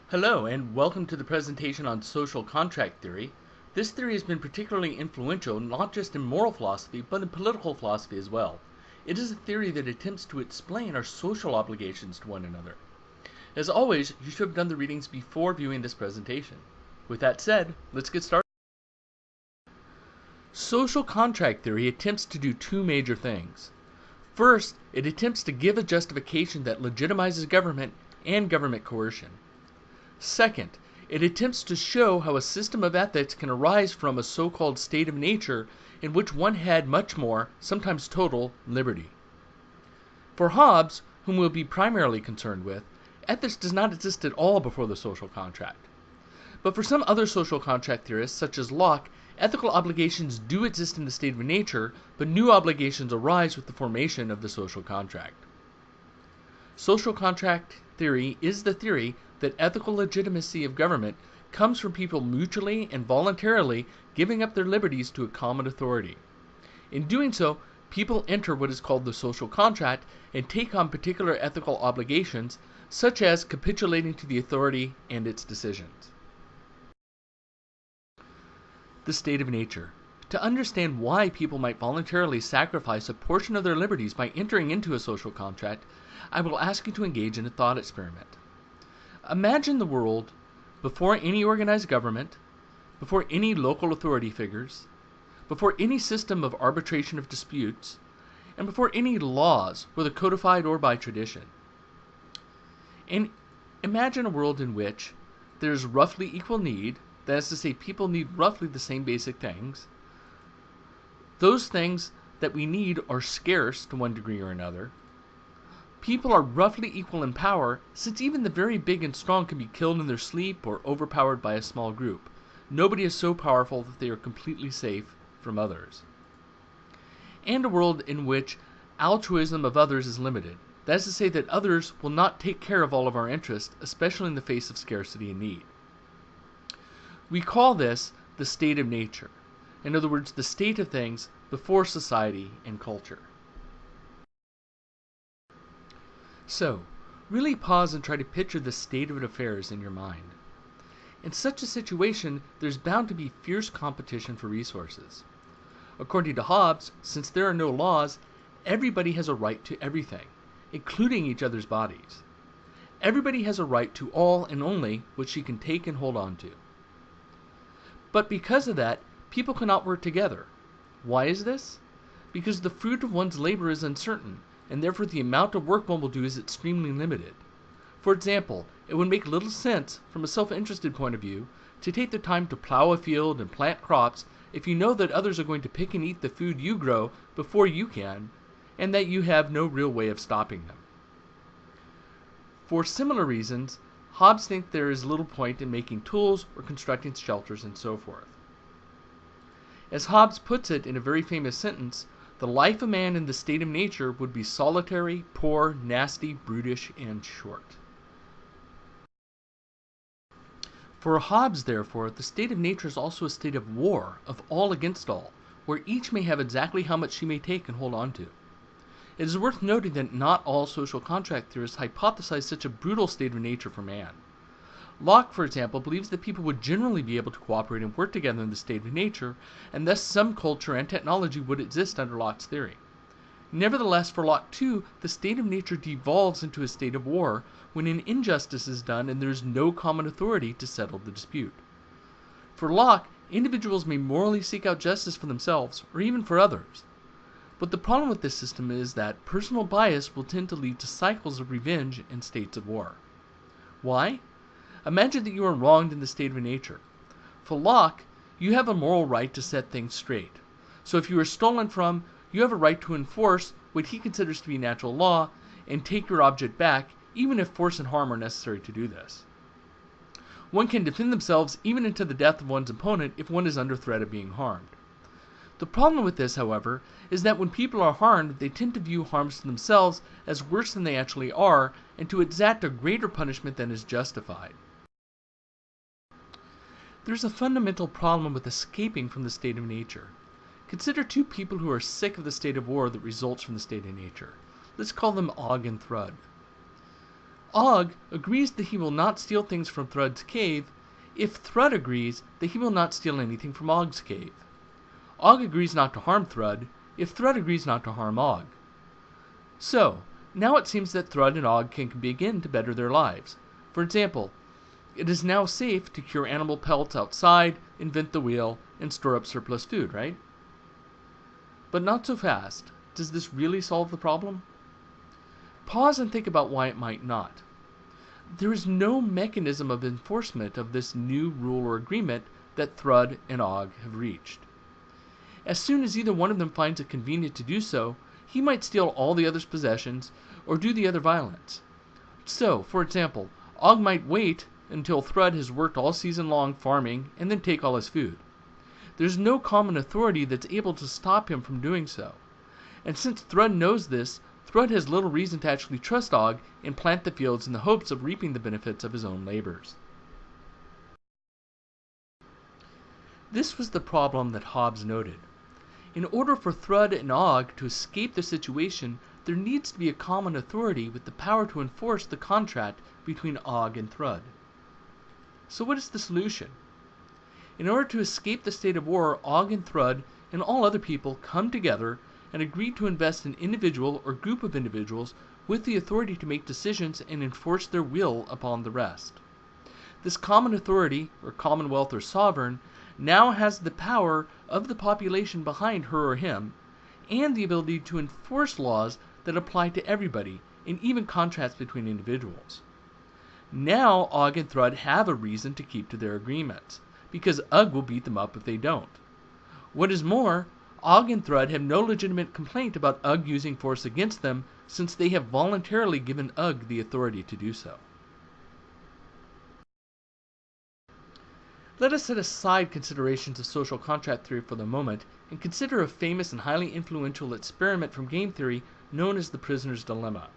Hello, and welcome to the presentation on social contract theory. This theory has been particularly influential not just in moral philosophy, but in political philosophy as well. It is a theory that attempts to explain our social obligations to one another. As always, you should have done the readings before viewing this presentation. With that said, let's get started. Social contract theory attempts to do two major things. First, it attempts to give a justification that legitimizes government and government coercion. Second, it attempts to show how a system of ethics can arise from a so-called state of nature in which one had much more, sometimes total, liberty. For Hobbes, whom we'll be primarily concerned with, ethics does not exist at all before the social contract. But for some other social contract theorists, such as Locke, ethical obligations do exist in the state of nature, but new obligations arise with the formation of the social contract. Social contract theory is the theory that ethical legitimacy of government comes from people mutually and voluntarily giving up their liberties to a common authority. In doing so, people enter what is called the social contract and take on particular ethical obligations, such as capitulating to the authority and its decisions. The state of nature. To understand why people might voluntarily sacrifice a portion of their liberties by entering into a social contract, I will ask you to engage in a thought experiment. Imagine the world before any organized government, before any local authority figures, before any system of arbitration of disputes, and before any laws, whether codified or by tradition. And imagine a world in which there is roughly equal need, that is to say, people need roughly the same basic things. Those things that we need are scarce to one degree or another. People are roughly equal in power, since even the very big and strong can be killed in their sleep or overpowered by a small group. Nobody is so powerful that they are completely safe from others. And a world in which altruism of others is limited. That is to say that others will not take care of all of our interests, especially in the face of scarcity and need. We call this the state of nature. In other words, the state of things before society and culture. So, really pause and try to picture the state of affairs in your mind. In such a situation, there's bound to be fierce competition for resources. According to Hobbes, since there are no laws, everybody has a right to everything, including each other's bodies. Everybody has a right to all and only what she can take and hold on to. But because of that, people cannot work together. Why is this? Because the fruit of one's labor is uncertain, and therefore the amount of work one will do is extremely limited. For example, it would make little sense, from a self-interested point of view, to take the time to plow a field and plant crops if you know that others are going to pick and eat the food you grow before you can, and that you have no real way of stopping them. For similar reasons, Hobbes thinks there is little point in making tools or constructing shelters and so forth. As Hobbes puts it in a very famous sentence, the life of man in the state of nature would be solitary, poor, nasty, brutish, and short. For Hobbes, therefore, the state of nature is also a state of war, of all against all, where each may have exactly how much she may take and hold on to. It is worth noting that not all social contract theorists hypothesize such a brutal state of nature for man. Locke, for example, believes that people would generally be able to cooperate and work together in the state of nature, and thus some culture and technology would exist under Locke's theory. Nevertheless, for Locke too, the state of nature devolves into a state of war when an injustice is done and there is no common authority to settle the dispute. For Locke, individuals may morally seek out justice for themselves or even for others. But the problem with this system is that personal bias will tend to lead to cycles of revenge and states of war. Why? Imagine that you are wronged in the state of nature. For Locke, you have a moral right to set things straight. So if you are stolen from, you have a right to enforce what he considers to be natural law and take your object back, even if force and harm are necessary to do this. One can defend themselves even into the death of one's opponent if one is under threat of being harmed. The problem with this, however, is that when people are harmed, they tend to view harms to themselves as worse than they actually are, and to exact a greater punishment than is justified. There's a fundamental problem with escaping from the state of nature. Consider two people who are sick of the state of war that results from the state of nature. Let's call them Og and Thrud. Og agrees that he will not steal things from Thrud's cave if Thrud agrees that he will not steal anything from Og's cave. Og agrees not to harm Thrud if Thrud agrees not to harm Og. So, now it seems that Thrud and Og can begin to better their lives. For example, it is now safe to cure animal pelts outside, invent the wheel, and store up surplus food, right? But not so fast. Does this really solve the problem? Pause and think about why it might not. There is no mechanism of enforcement of this new rule or agreement that Thrud and Og have reached. As soon as either one of them finds it convenient to do so, he might steal all the other's possessions or do the other violence. So, for example, Og might wait until Thrud has worked all season long farming and then take all his food. There's no common authority that's able to stop him from doing so. And since Thrud knows this, Thrud has little reason to actually trust Og and plant the fields in the hopes of reaping the benefits of his own labors. This was the problem that Hobbes noted. In order for Thrud and Og to escape the situation, there needs to be a common authority with the power to enforce the contract between Og and Thrud. So what is the solution? In order to escape the state of war, Og and Thrud and all other people come together and agree to invest an individual or group of individuals with the authority to make decisions and enforce their will upon the rest. This common authority, or commonwealth or sovereign, now has the power of the population behind her or him, and the ability to enforce laws that apply to everybody, and even contracts between individuals. Now Og and Thrud have a reason to keep to their agreements, because Ugg will beat them up if they don't. What is more, Og and Thrud have no legitimate complaint about Ugg using force against them, since they have voluntarily given Ugg the authority to do so. Let us set aside considerations of social contract theory for the moment and consider a famous and highly influential experiment from game theory known as the prisoner's dilemma.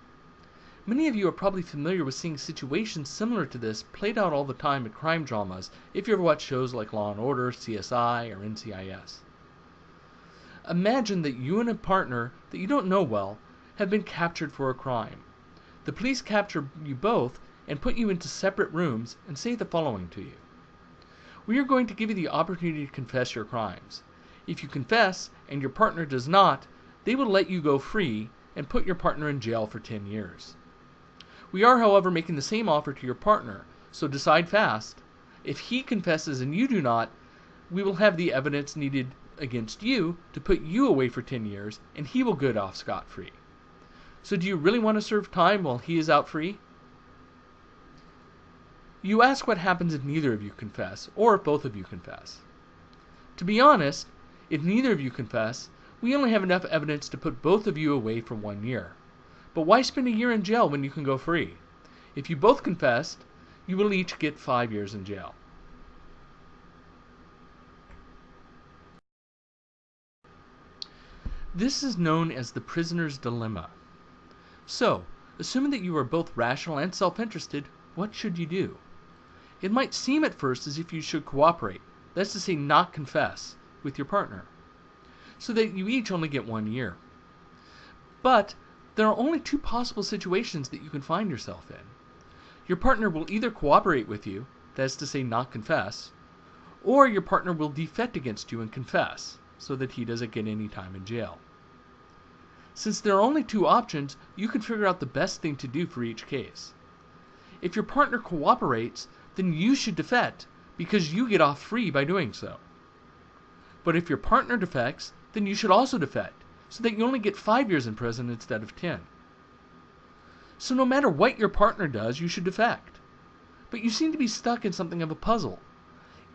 Many of you are probably familiar with seeing situations similar to this played out all the time in crime dramas if you ever watch shows like Law & Order, CSI, or NCIS. Imagine that you and a partner that you don't know well have been captured for a crime. The police capture you both and put you into separate rooms and say the following to you. We are going to give you the opportunity to confess your crimes. If you confess and your partner does not, they will let you go free and put your partner in jail for 10 years. We are, however, making the same offer to your partner, so decide fast. If he confesses and you do not, we will have the evidence needed against you to put you away for 10 years, and he will get off scot-free. So do you really want to serve time while he is out free? You ask what happens if neither of you confess, or if both of you confess. To be honest, if neither of you confess, we only have enough evidence to put both of you away for 1 year. But why spend a year in jail when you can go free? If you both confessed, you will each get 5 years in jail. This is known as the prisoner's dilemma. So, assuming that you are both rational and self-interested, what should you do? It might seem at first as if you should cooperate, that's to say not confess, with your partner, so that you each only get 1 year. But there are only two possible situations that you can find yourself in. Your partner will either cooperate with you, that is to say not confess, or your partner will defect against you and confess, so that he doesn't get any time in jail. Since there are only two options, you can figure out the best thing to do for each case. If your partner cooperates, then you should defect, because you get off free by doing so. But if your partner defects, then you should also defect, so that you only get 5 years in prison instead of 10. So no matter what your partner does, you should defect. But you seem to be stuck in something of a puzzle.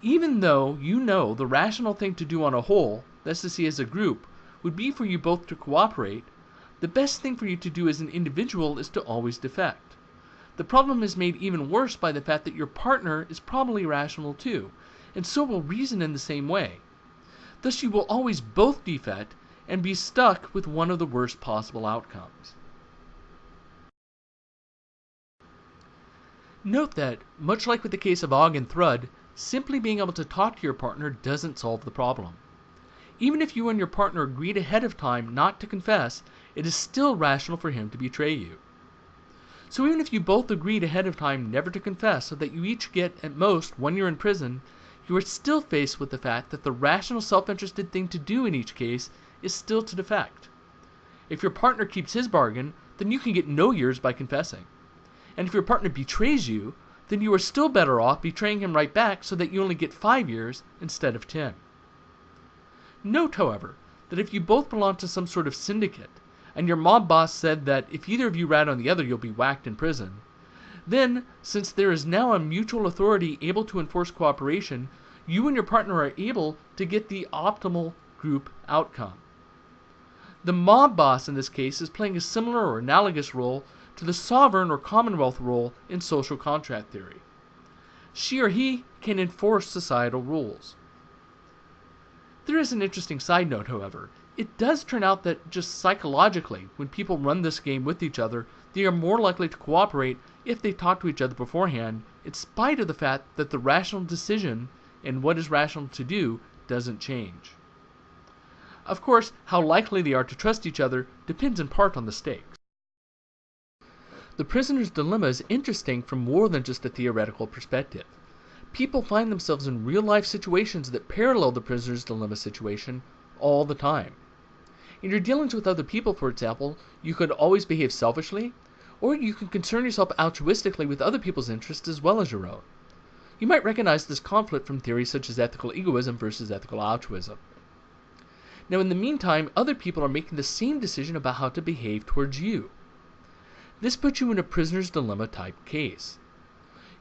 Even though you know the rational thing to do on a whole, that's to say as a group, would be for you both to cooperate, the best thing for you to do as an individual is to always defect. The problem is made even worse by the fact that your partner is probably rational too, and so will reason in the same way. Thus you will always both defect and be stuck with one of the worst possible outcomes. Note that, much like with the case of Og and Thrud, simply being able to talk to your partner doesn't solve the problem. Even if you and your partner agreed ahead of time not to confess, it is still rational for him to betray you. So even if you both agreed ahead of time never to confess so that you each get at most 1 year in prison, you are still faced with the fact that the rational self-interested thing to do in each case is still to defect. If your partner keeps his bargain, then you can get no years by confessing. And if your partner betrays you, then you are still better off betraying him right back so that you only get 5 years instead of 10. Note, however, that if you both belong to some sort of syndicate, and your mob boss said that if either of you rat on the other you'll be whacked in prison, then, since there is now a mutual authority able to enforce cooperation, you and your partner are able to get the optimal group outcome. The mob boss in this case is playing a similar or analogous role to the sovereign or commonwealth role in social contract theory. She or he can enforce societal rules. There is an interesting side note, however. It does turn out that just psychologically, when people run this game with each other, they are more likely to cooperate if they talk to each other beforehand, in spite of the fact that the rational decision and what is rational to do doesn't change. Of course, how likely they are to trust each other depends in part on the stakes. The prisoner's dilemma is interesting from more than just a theoretical perspective. People find themselves in real-life situations that parallel the prisoner's dilemma situation all the time. In your dealings with other people, for example, you could always behave selfishly, or you can concern yourself altruistically with other people's interests as well as your own. You might recognize this conflict from theories such as ethical egoism versus ethical altruism. Now, in the meantime, other people are making the same decision about how to behave towards you. This puts you in a prisoner's dilemma type case.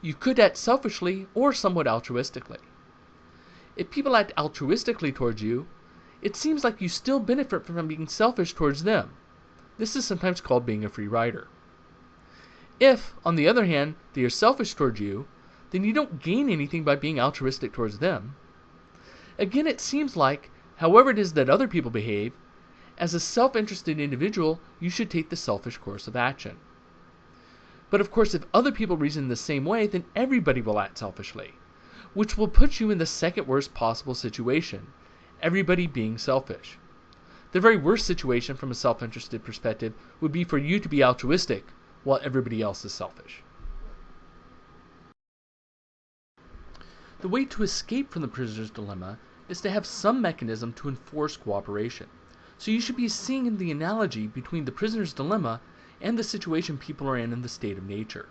You could act selfishly or somewhat altruistically. If people act altruistically towards you, it seems like you still benefit from being selfish towards them. This is sometimes called being a free rider. If, on the other hand, they are selfish towards you, then you don't gain anything by being altruistic towards them. Again, it seems like, however it is that other people behave, as a self-interested individual, you should take the selfish course of action. But of course, if other people reason the same way, then everybody will act selfishly, which will put you in the second worst possible situation, everybody being selfish. The very worst situation from a self-interested perspective would be for you to be altruistic while everybody else is selfish. The way to escape from the prisoner's dilemma is to have some mechanism to enforce cooperation. So you should be seeing the analogy between the prisoner's dilemma and the situation people are in the state of nature.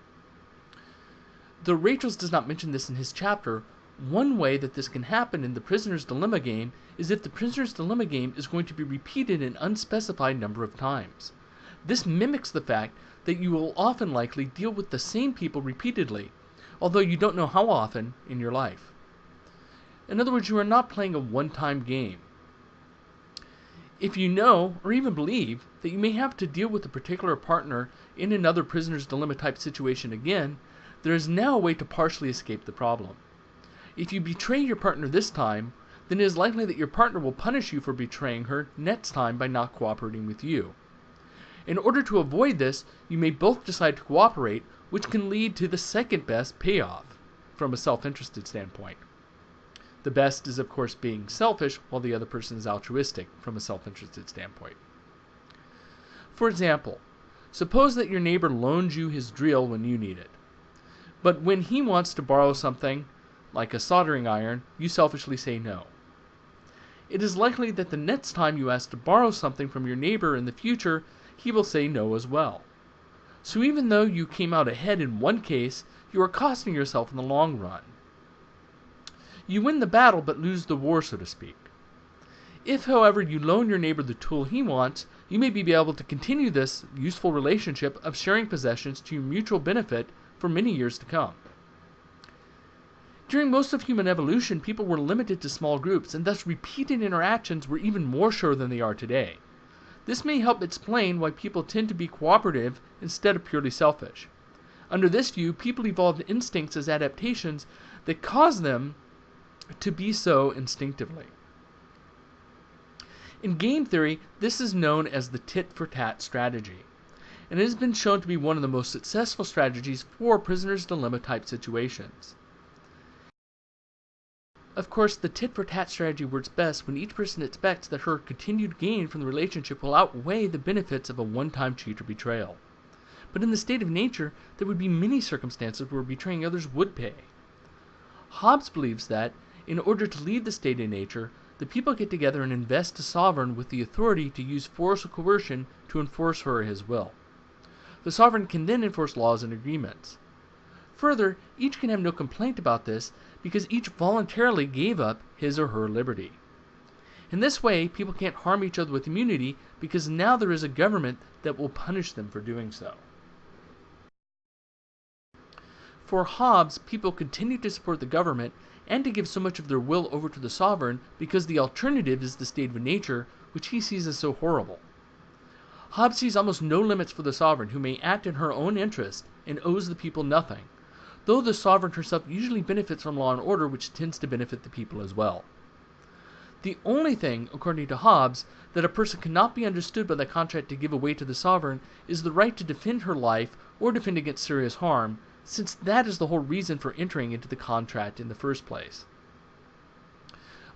Though Rachels does not mention this in his chapter, one way that this can happen in the prisoner's dilemma game is if the prisoner's dilemma game is going to be repeated an unspecified number of times. This mimics the fact that you will often likely deal with the same people repeatedly, although you don't know how often in your life. In other words, you are not playing a one-time game. If you know, or even believe, that you may have to deal with a particular partner in another prisoner's dilemma type situation again, there is now a way to partially escape the problem. If you betray your partner this time, then it is likely that your partner will punish you for betraying her next time by not cooperating with you. In order to avoid this, you may both decide to cooperate, which can lead to the second best payoff from a self-interested standpoint. The best is, of course, being selfish, while the other person is altruistic from a self-interested standpoint. For example, suppose that your neighbor loans you his drill when you need it. But when he wants to borrow something, like a soldering iron, you selfishly say no. It is likely that the next time you ask to borrow something from your neighbor in the future, he will say no as well. So even though you came out ahead in one case, you are costing yourself in the long run. You win the battle but lose the war, so to speak. If, however, you loan your neighbor the tool he wants, you may be able to continue this useful relationship of sharing possessions to your mutual benefit for many years to come. During most of human evolution, people were limited to small groups, and thus repeated interactions were even more sure than they are today. This may help explain why people tend to be cooperative instead of purely selfish. Under this view, people evolved instincts as adaptations that cause them to be so instinctively. In game theory, this is known as the tit-for-tat strategy, and it has been shown to be one of the most successful strategies for prisoner's dilemma type situations. Of course, the tit-for-tat strategy works best when each person expects that her continued gain from the relationship will outweigh the benefits of a one-time cheat or betrayal. but in the state of nature, there would be many circumstances where betraying others would pay. Hobbes believes that, in order to lead the state of nature, the people get together and invest the sovereign with the authority to use force or coercion to enforce her or his will. The sovereign can then enforce laws and agreements. Further, each can have no complaint about this because each voluntarily gave up his or her liberty. In this way, people can't harm each other with immunity because now there is a government that will punish them for doing so. For Hobbes, people continue to support the government and to give so much of their will over to the sovereign because the alternative is the state of nature, which he sees as so horrible. Hobbes sees almost no limits for the sovereign, who may act in her own interest and owes the people nothing, though the sovereign herself usually benefits from law and order, which tends to benefit the people as well. The only thing, according to Hobbes, that a person cannot be understood by the contract to give away to the sovereign is the right to defend her life or defend against serious harm, since that is the whole reason for entering into the contract in the first place.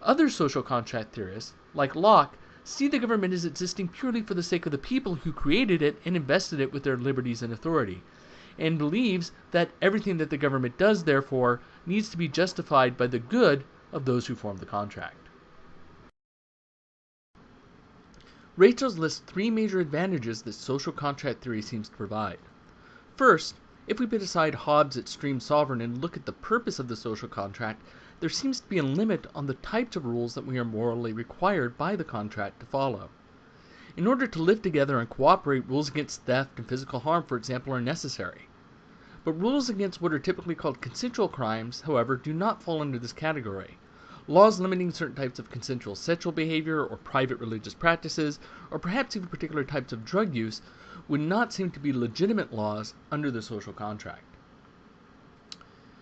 Other social contract theorists, like Locke, see the government as existing purely for the sake of the people who created it and invested it with their liberties and authority, and believes that everything that the government does, therefore, needs to be justified by the good of those who form the contract. Rachels lists three major advantages that social contract theory seems to provide. First, if we put aside Hobbes' extreme sovereign and look at the purpose of the social contract, there seems to be a limit on the types of rules that we are morally required by the contract to follow. In order to live together and cooperate, rules against theft and physical harm, for example, are necessary. But rules against what are typically called consensual crimes, however, do not fall under this category. Laws limiting certain types of consensual sexual behavior or private religious practices, or perhaps even particular types of drug use, would not seem to be legitimate laws under the social contract.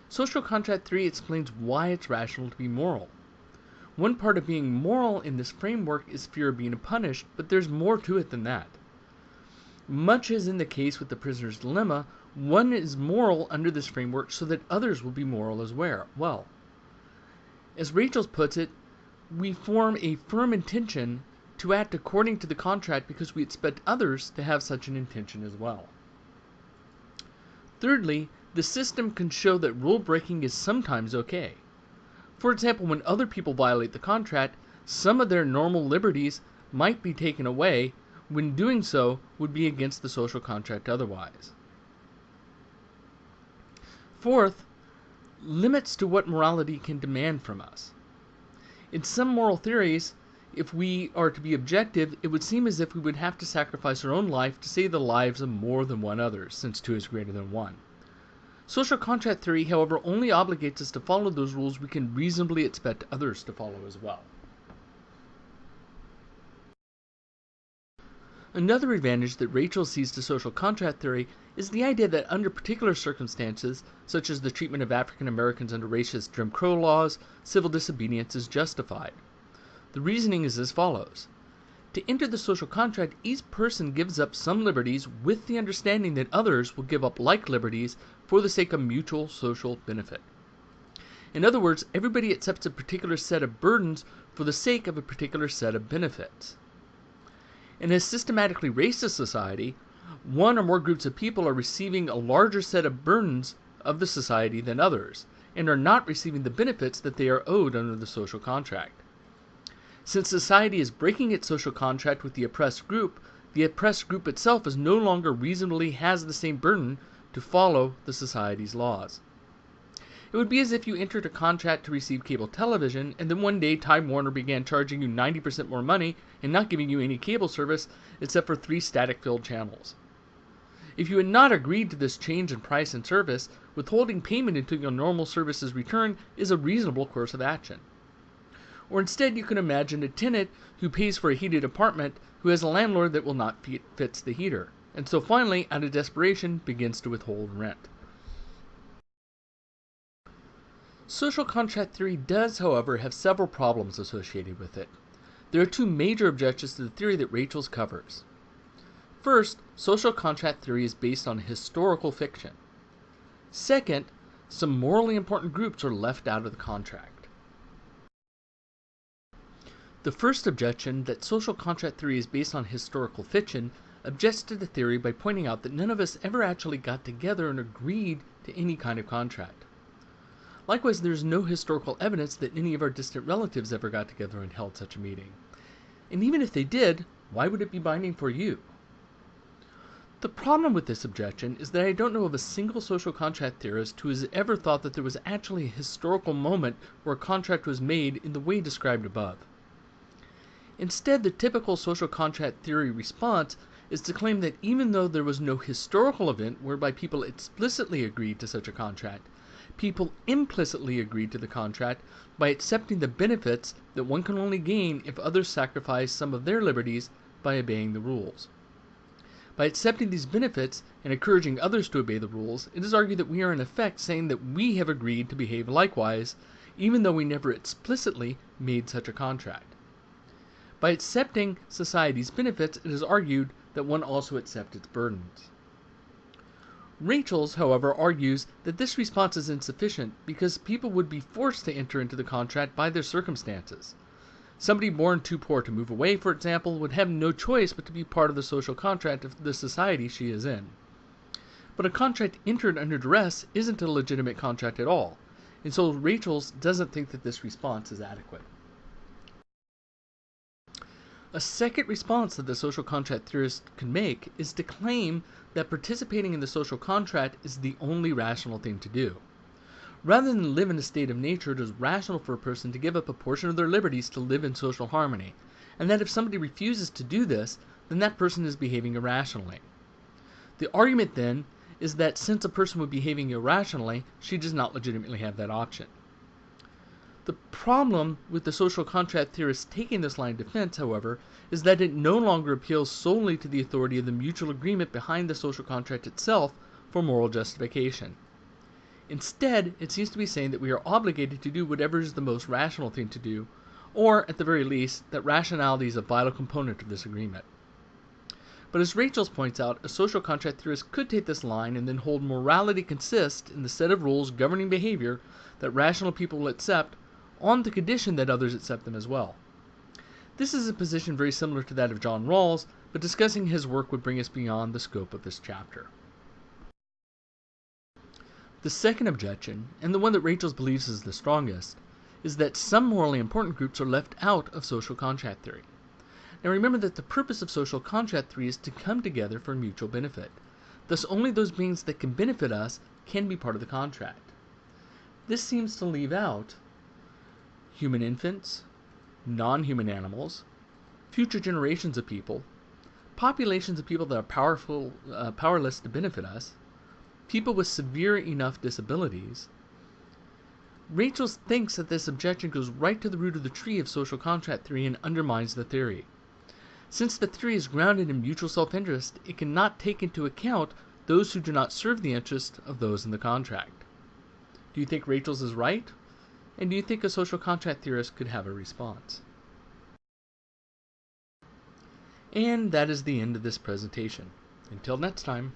Social contract theory explains why it's rational to be moral. One part of being moral in this framework is fear of being punished, but there's more to it than that. Much as in the case with the prisoner's dilemma, one is moral under this framework so that others will be moral as well. As Rachels puts it, we form a firm intention to act according to the contract because we expect others to have such an intention as well. Thirdly, the system can show that rule breaking is sometimes okay. For example, when other people violate the contract, some of their normal liberties might be taken away when doing so would be against the social contract otherwise. Fourth, limits to what morality can demand from us. In some moral theories, if we are to be objective, it would seem as if we would have to sacrifice our own life to save the lives of more than one other, since two is greater than one. Social contract theory, however, only obligates us to follow those rules we can reasonably expect others to follow as well. Another advantage that Rachel sees to social contract theory is the idea that under particular circumstances, such as the treatment of African Americans under racist Jim Crow laws, civil disobedience is justified. The reasoning is as follows. To enter the social contract, each person gives up some liberties with the understanding that others will give up like liberties for the sake of mutual social benefit. In other words, everybody accepts a particular set of burdens for the sake of a particular set of benefits. In a systematically racist society, one or more groups of people are receiving a larger set of burdens of the society than others, and are not receiving the benefits that they are owed under the social contract. Since society is breaking its social contract with the oppressed group itself is no longer reasonably has the same burden to follow the society's laws. It would be as if you entered a contract to receive cable television, and then one day Time Warner began charging you 90% more money and not giving you any cable service except for 3 static-filled channels. If you had not agreed to this change in price and service, withholding payment until your normal service is returned is a reasonable course of action. Or instead, you can imagine a tenant who pays for a heated apartment who has a landlord that will not fix the heater, and so finally, out of desperation, begins to withhold rent. Social contract theory does, however, have several problems associated with it. There are 2 major objections to the theory that Rachels covers. First, social contract theory is based on historical fiction. Second, some morally important groups are left out of the contract. The first objection, that social contract theory is based on historical fiction, objects to the theory by pointing out that none of us ever actually got together and agreed to any kind of contract. Likewise, there is no historical evidence that any of our distant relatives ever got together and held such a meeting. And even if they did, why would it be binding for you? The problem with this objection is that I don't know of a single social contract theorist who has ever thought that there was actually a historical moment where a contract was made in the way described above. Instead, the typical social contract theory response is to claim that even though there was no historical event whereby people explicitly agreed to such a contract, people implicitly agreed to the contract by accepting the benefits that one can only gain if others sacrifice some of their liberties by obeying the rules. By accepting these benefits and encouraging others to obey the rules, it is argued that we are in effect saying that we have agreed to behave likewise, even though we never explicitly made such a contract. By accepting society's benefits, it is argued that one also accepts its burdens. Rachels, however, argues that this response is insufficient because people would be forced to enter into the contract by their circumstances. Somebody born too poor to move away, for example, would have no choice but to be part of the social contract of the society she is in. But a contract entered under duress isn't a legitimate contract at all, and so Rachels doesn't think that this response is adequate. A second response that the social contract theorist can make is to claim that participating in the social contract is the only rational thing to do. Rather than live in a state of nature, it is rational for a person to give up a portion of their liberties to live in social harmony, and that if somebody refuses to do this, then that person is behaving irrationally. The argument then is that since a person would be behaving irrationally, she does not legitimately have that option. The problem with the social contract theorists taking this line of defense, however, is that it no longer appeals solely to the authority of the mutual agreement behind the social contract itself for moral justification. Instead, it seems to be saying that we are obligated to do whatever is the most rational thing to do, or, at the very least, that rationality is a vital component of this agreement. But as Rachels points out, a social contract theorist could take this line and then hold morality consists in the set of rules governing behavior that rational people will accept on the condition that others accept them as well. This is a position very similar to that of John Rawls, but discussing his work would bring us beyond the scope of this chapter. The second objection, and the one that Rachels believes is the strongest, is that some morally important groups are left out of social contract theory. Now remember that the purpose of social contract theory is to come together for mutual benefit. Thus only those beings that can benefit us can be part of the contract. This seems to leave out human infants, non-human animals, future generations of people, populations of people that are powerless to benefit us, people with severe enough disabilities. Rachels thinks that this objection goes right to the root of the tree of social contract theory and undermines the theory. Since the theory is grounded in mutual self-interest, it cannot take into account those who do not serve the interest of those in the contract. Do you think Rachels is right? And do you think a social contract theorist could have a response? And that is the end of this presentation. Until next time.